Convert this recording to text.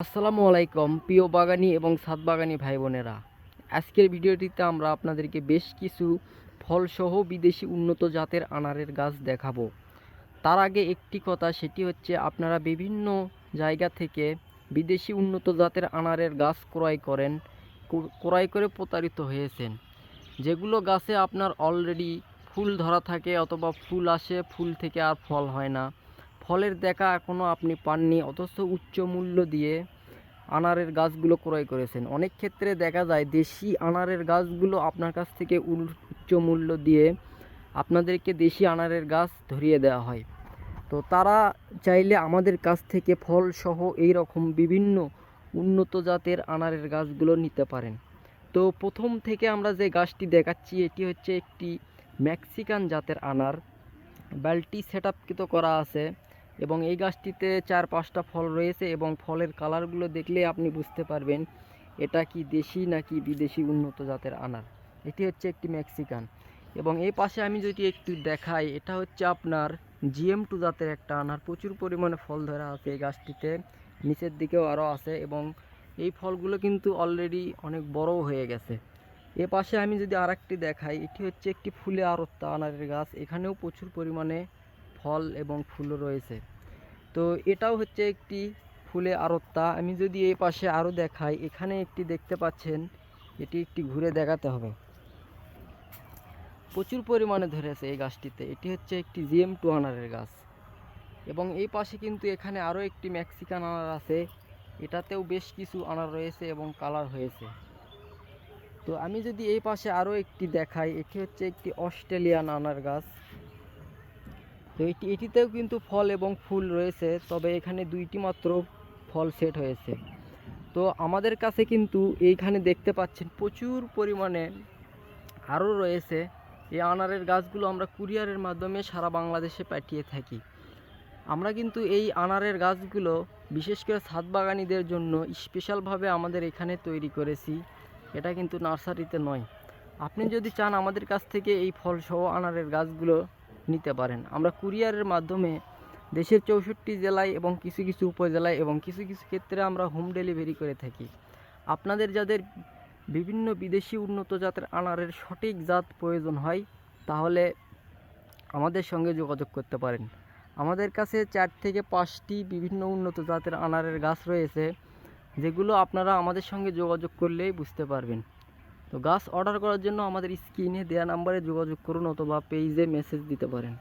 আসসালামু আলাইকুম প্রিয় বাগানি এবং ছাদ বাগানি ভাই বোনেরা। আজকের ভিডিওটিতে আমরা আপনাদেরকে বেশ কিছু ফলসহ বিদেশি উন্নত জাতের আনারের গাছ দেখাবো। তার আগে একটি কথা, সেটি হচ্ছে আপনারা বিভিন্ন জায়গা থেকে বিদেশি উন্নত জাতের আনারের গাছ ক্রয় করে প্রতারিত হয়েছেন, যেগুলো গাছে আপনার অলরেডি ফুল ধরা থাকে অথবা ফুল আসে, ফুল থেকে আর ফল হয় না, ফলের দেখা এখনও আপনি পাননি, অথচ উচ্চ মূল্য দিয়ে আনারের গাছগুলো ক্রয় করেছেন। অনেক ক্ষেত্রে দেখা যায় দেশি আনারের গাছগুলো আপনার কাছ থেকে উচ্চ মূল্য দিয়ে আপনাদেরকে দেশি আনারের গাছ ধরিয়ে দেওয়া হয়। তো তারা চাইলে আমাদের কাছ থেকে ফলসহ এই রকম বিভিন্ন উন্নত জাতের আনারের গাছগুলো নিতে পারেন। তো প্রথম থেকে আমরা যে গাছটি দেখাচ্ছি, এটি হচ্ছে একটি মেক্সিকান জাতের আনার, বালটি সেটআপকৃত করা আছে এবং এই গাছটিতে 4-5টা ফল রয়েছে এবং ফলের কালারগুলো দেখলে আপনি বুঝতে পারবেন এটা কি দেশি নাকি বিদেশি উন্নত জাতের আনার। এটি হচ্ছে একটি মেক্সিকান। এবং এই পাশে আমি যদি একটু দেখাই, এটা হচ্ছে আপনার GM2 জাতের একটা আনার। প্রচুর পরিমাণে ফল ধরা আছে এই গাছটিতে, নিচের দিকেও আরও আছে এবং এই ফলগুলো কিন্তু অলরেডি অনেক বড়ও হয়ে গেছে। এ পাশে আমি যদি আরেকটি দেখাই, এটি হচ্ছে একটি ফুলে আরত্তা আনারের গাছ। এখানেও প্রচুর পরিমাণে ফল এবং ফুলও রয়েছে। তো এটাও হচ্ছে একটি ফুলে আরত্তা। আমি যদি এই পাশে আরও দেখাই, এখানে একটি দেখতে পাচ্ছেন, এটি একটি ঘুরে দেখাতে হবে, প্রচুর পরিমাণে ধরেছে এই গাছটিতে। এটি হচ্ছে একটি GM2 আনারের গাছ। এবং এই পাশে কিন্তু এখানে আরও একটি মেক্সিকান আনার আছে, এটাতেও বেশ কিছু আনার রয়েছে এবং কালার হয়েছে। তো আমি যদি এই পাশে আরও একটি দেখাই, এটি হচ্ছে একটি অস্ট্রেলিয়ান আনার গাছ। তো এটিতেও কিন্তু ফল এবং ফুল রয়েছে, তবে এখানে 2টি মাত্র ফল সেট হয়েছে। তো আমাদের কাছে কিন্তু এইখানে দেখতে পাচ্ছেন প্রচুর পরিমাণে আরও রয়েছে। এই আনারের গাছগুলো আমরা কুরিয়ারের মাধ্যমে সারা বাংলাদেশে পাঠিয়ে থাকি। আমরা কিন্তু এই আনারের গাছগুলো বিশেষ করে ছাদ বাগানীদের জন্য স্পেশালভাবে আমাদের এখানে তৈরি করেছি, এটা কিন্তু নার্সারিতে নয়। আপনি যদি চান আমাদের কাছ থেকে এই ফলসহ আনারের গাছগুলো নিতে পারেন। আমরা কুরিয়ারের মাধ্যমে দেশের 64 জেলায় এবং কিছু কিছু উপজেলায় এবং কিছু কিছু ক্ষেত্রে আমরা হোম ডেলিভারি করে থাকি। আপনাদের যাদের বিভিন্ন বিদেশি উন্নত জাতের আনারের সঠিক জাত প্রয়োজন হয়, তাহলে আমাদের সঙ্গে যোগাযোগ করতে পারেন। আমাদের কাছে 4 থেকে 5টি বিভিন্ন উন্নত জাতের আনারের গাছ রয়েছে, যেগুলো আপনারা আমাদের সঙ্গে যোগাযোগ করলেই বুঝতে পারবেন। তো গাছ অর্ডার করার জন্য আমাদের স্ক্রিনে দেওয়া নাম্বারে যোগাযোগ করুন অথবা পেজে মেসেজ দিতে পারেন।